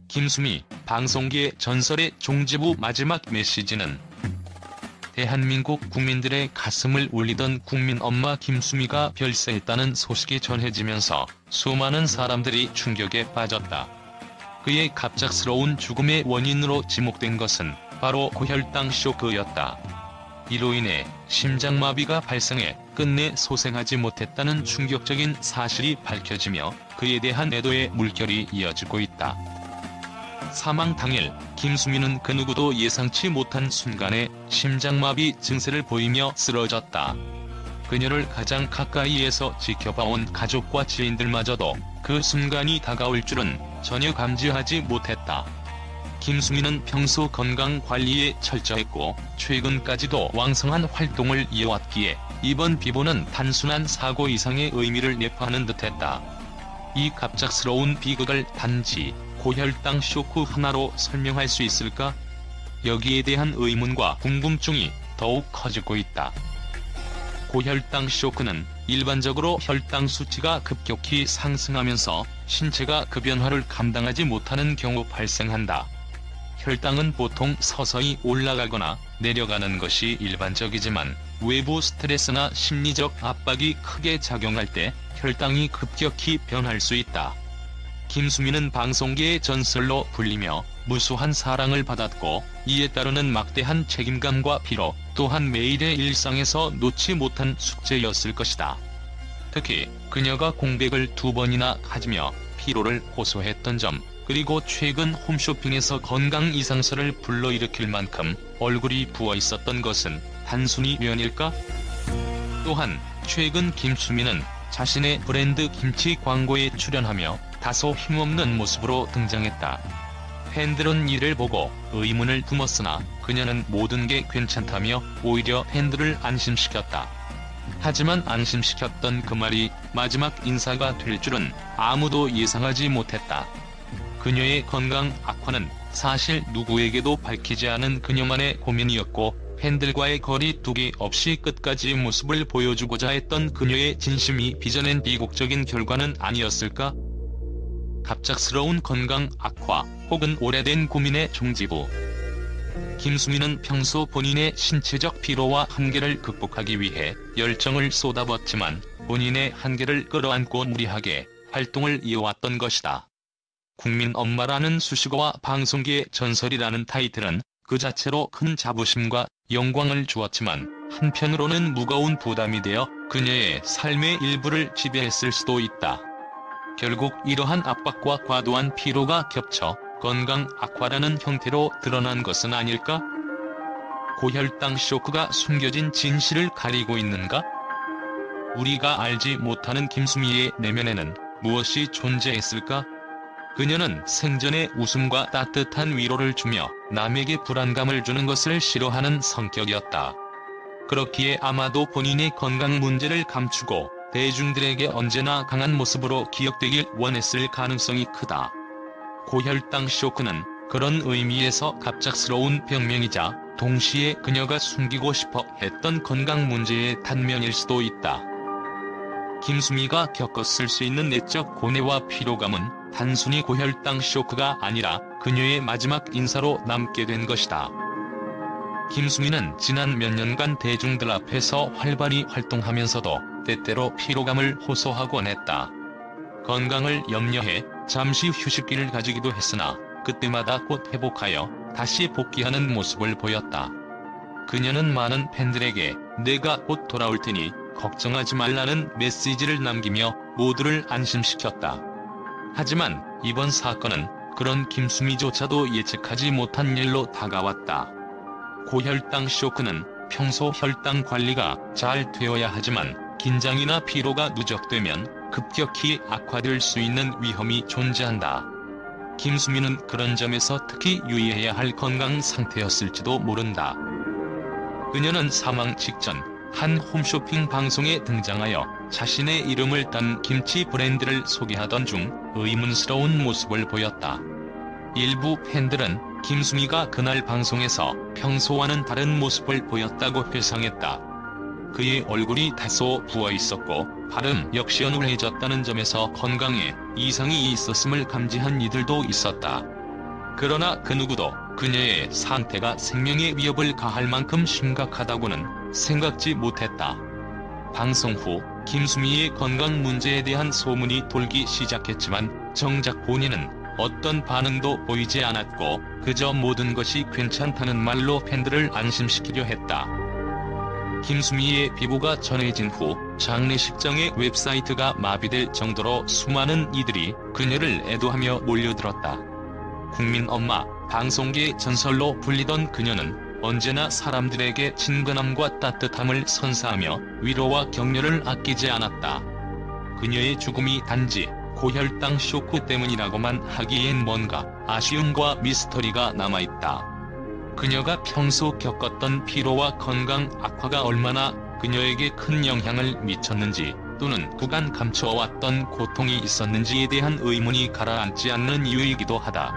김수미, 방송계의 전설의 종지부 마지막 메시지는 대한민국 국민들의 가슴을 울리던 국민 엄마 김수미가 별세했다는 소식이 전해지면서 수많은 사람들이 충격에 빠졌다. 그의 갑작스러운 죽음의 원인으로 지목된 것은 바로 고혈당 쇼크였다. 이로 인해 심장마비가 발생해 끝내 소생하지 못했다는 충격적인 사실이 밝혀지며 그에 대한 애도의 물결이 이어지고 있다. 사망 당일 김수미는 그 누구도 예상치 못한 순간에 심장마비 증세를 보이며 쓰러졌다. 그녀를 가장 가까이에서 지켜봐온 가족과 지인들마저도 그 순간이 다가올 줄은 전혀 감지하지 못했다. 김수미는 평소 건강관리에 철저했고 최근까지도 왕성한 활동을 이어왔기에 이번 비보는 단순한 사고 이상의 의미를 내포하는 듯했다. 이 갑작스러운 비극을 단지 고혈당 쇼크 하나로 설명할 수 있을까? 여기에 대한 의문과 궁금증이 더욱 커지고 있다. 고혈당 쇼크는 일반적으로 혈당 수치가 급격히 상승하면서 신체가 그 변화를 감당하지 못하는 경우 발생한다. 혈당은 보통 서서히 올라가거나 내려가는 것이 일반적이지만 외부 스트레스나 심리적 압박이 크게 작용할 때 혈당이 급격히 변할 수 있다. 김수미는 방송계의 전설로 불리며 무수한 사랑을 받았고 이에 따르는 막대한 책임감과 피로 또한 매일의 일상에서 놓지 못한 숙제였을 것이다. 특히 그녀가 공백을 2번이나 가지며 피로를 호소했던 점, 그리고 최근 홈쇼핑에서 건강 이상설을 불러일으킬 만큼 얼굴이 부어 있었던 것은 단순히 우연일까? 또한 최근 김수미는 자신의 브랜드 김치 광고에 출연하며 다소 힘없는 모습으로 등장했다. 팬들은 이를 보고 의문을 품었으나 그녀는 모든 게 괜찮다며 오히려 팬들을 안심시켰다. 하지만 안심시켰던 그 말이 마지막 인사가 될 줄은 아무도 예상하지 못했다. 그녀의 건강 악화는 사실 누구에게도 밝히지 않은 그녀만의 고민이었고 팬들과의 거리두기 없이 끝까지 모습을 보여주고자 했던 그녀의 진심이 빚어낸 비극적인 결과는 아니었을까? 갑작스러운 건강 악화 혹은 오래된 고민의 종지부. 김수미는 평소 본인의 신체적 피로와 한계를 극복하기 위해 열정을 쏟아붓지만 본인의 한계를 끌어안고 무리하게 활동을 이어왔던 것이다. 국민 엄마라는 수식어와 방송계의 전설이라는 타이틀은 그 자체로 큰 자부심과 영광을 주었지만 한편으로는 무거운 부담이 되어 그녀의 삶의 일부를 지배했을 수도 있다. 결국 이러한 압박과 과도한 피로가 겹쳐 건강 악화라는 형태로 드러난 것은 아닐까? 고혈당 쇼크가 숨겨진 진실을 가리고 있는가? 우리가 알지 못하는 김수미의 내면에는 무엇이 존재했을까? 그녀는 생전에 웃음과 따뜻한 위로를 주며 남에게 불안감을 주는 것을 싫어하는 성격이었다. 그렇기에 아마도 본인의 건강 문제를 감추고 대중들에게 언제나 강한 모습으로 기억되길 원했을 가능성이 크다. 고혈당 쇼크는 그런 의미에서 갑작스러운 병명이자 동시에 그녀가 숨기고 싶어 했던 건강 문제의 단면일 수도 있다. 김수미가 겪었을 수 있는 내적 고뇌와 피로감은 단순히 고혈당 쇼크가 아니라 그녀의 마지막 인사로 남게 된 것이다. 김수미는 지난 몇 년간 대중들 앞에서 활발히 활동하면서도 때때로 피로감을 호소하곤 했다. 건강을 염려해 잠시 휴식기를 가지기도 했으나 그때마다 곧 회복하여 다시 복귀하는 모습을 보였다. 그녀는 많은 팬들에게 내가 곧 돌아올 테니 걱정하지 말라는 메시지를 남기며 모두를 안심시켰다. 하지만 이번 사건은 그런 김수미조차도 예측하지 못한 일로 다가왔다. 고혈당 쇼크는 평소 혈당 관리가 잘 되어야 하지만 긴장이나 피로가 누적되면 급격히 악화될 수 있는 위험이 존재한다. 김수미는 그런 점에서 특히 유의해야 할 건강 상태였을지도 모른다. 그녀는 사망 직전 한 홈쇼핑 방송에 등장하여 자신의 이름을 딴 김치 브랜드를 소개하던 중 의문스러운 모습을 보였다. 일부 팬들은 김수미가 그날 방송에서 평소와는 다른 모습을 보였다고 회상했다. 그의 얼굴이 다소 부어있었고 발음 역시 어눌해졌다는 점에서 건강에 이상이 있었음을 감지한 이들도 있었다. 그러나 그 누구도 그녀의 상태가 생명에 위협을 가할 만큼 심각하다고는 생각지 못했다. 방송 후 김수미의 건강 문제에 대한 소문이 돌기 시작했지만 정작 본인은 어떤 반응도 보이지 않았고 그저 모든 것이 괜찮다는 말로 팬들을 안심시키려 했다. 김수미의 비보가 전해진 후 장례식장의 웹사이트가 마비될 정도로 수많은 이들이 그녀를 애도하며 몰려들었다. 국민 엄마, 방송계의 전설로 불리던 그녀는 언제나 사람들에게 친근함과 따뜻함을 선사하며 위로와 격려를 아끼지 않았다. 그녀의 죽음이 단지 고혈당 쇼크 때문이라고만 하기엔 뭔가 아쉬움과 미스터리가 남아있다. 그녀가 평소 겪었던 피로와 건강 악화가 얼마나 그녀에게 큰 영향을 미쳤는지 또는 그간 감춰왔던 고통이 있었는지에 대한 의문이 가라앉지 않는 이유이기도 하다.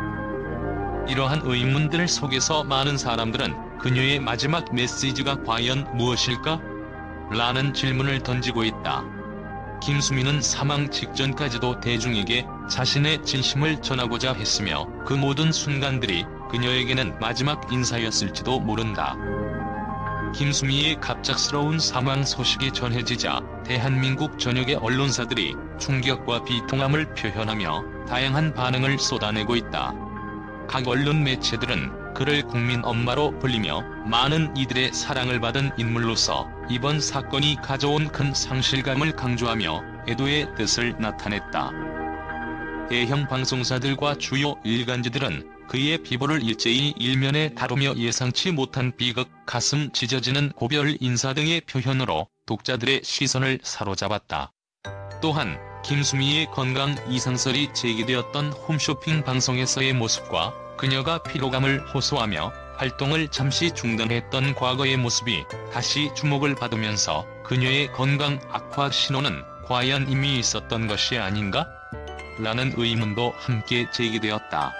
이러한 의문들 속에서 많은 사람들은 그녀의 마지막 메시지가 과연 무엇일까? 라는 질문을 던지고 있다. 김수미는 사망 직전까지도 대중에게 자신의 진심을 전하고자 했으며 그 모든 순간들이 그녀에게는 마지막 인사였을지도 모른다. 김수미의 갑작스러운 사망 소식이 전해지자 대한민국 전역의 언론사들이 충격과 비통함을 표현하며 다양한 반응을 쏟아내고 있다. 각 언론 매체들은 그를 국민 엄마로 불리며 많은 이들의 사랑을 받은 인물로서 이번 사건이 가져온 큰 상실감을 강조하며 애도의 뜻을 나타냈다. 대형 방송사들과 주요 일간지들은 그의 비보를 일제히 일면에 다루며 예상치 못한 비극, 가슴 찢어지는 고별 인사 등의 표현으로 독자들의 시선을 사로잡았다. 또한 김수미의 건강 이상설이 제기되었던 홈쇼핑 방송에서의 모습과 그녀가 피로감을 호소하며 활동을 잠시 중단했던 과거의 모습이 다시 주목을 받으면서 그녀의 건강 악화 신호는 과연 이미 있었던 것이 아닌가? 라는 의문도 함께 제기되었다.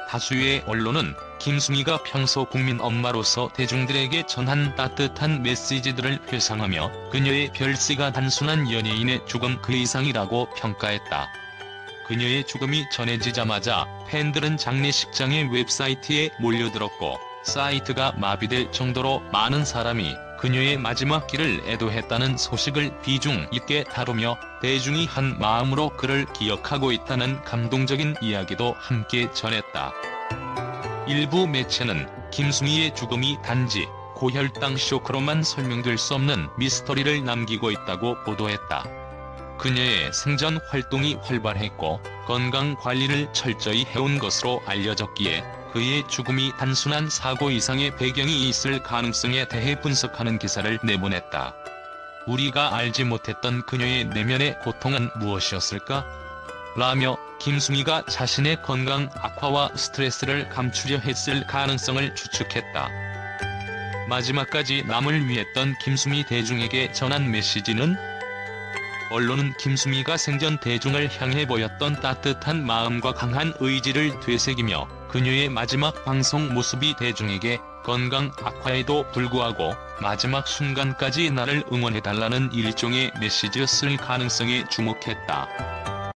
다수의 언론은 김수미가 평소 국민 엄마로서 대중들에게 전한 따뜻한 메시지들을 회상하며 그녀의 별세가 단순한 연예인의 죽음 그 이상이라고 평가했다. 그녀의 죽음이 전해지자마자 팬들은 장례식장의 웹사이트에 몰려들었고 사이트가 마비될 정도로 많은 사람이 그녀의 마지막 길을 애도했다는 소식을 비중 있게 다루며 대중이 한 마음으로 그를 기억하고 있다는 감동적인 이야기도 함께 전했다. 일부 매체는 김수미의 죽음이 단지 고혈당 쇼크로만 설명될 수 없는 미스터리를 남기고 있다고 보도했다. 그녀의 생전 활동이 활발했고 건강 관리를 철저히 해온 것으로 알려졌기에 그의 죽음이 단순한 사고 이상의 배경이 있을 가능성에 대해 분석하는 기사를 내보냈다. 우리가 알지 못했던 그녀의 내면의 고통은 무엇이었을까? 라며 김수미가 자신의 건강 악화와 스트레스를 감추려 했을 가능성을 추측했다. 마지막까지 남을 위했던 김수미 대중에게 전한 메시지는? 언론은 김수미가 생전 대중을 향해 보였던 따뜻한 마음과 강한 의지를 되새기며 그녀의 마지막 방송 모습이 대중에게 건강 악화에도 불구하고 마지막 순간까지 나를 응원해달라는 일종의 메시지였을 가능성에 주목했다.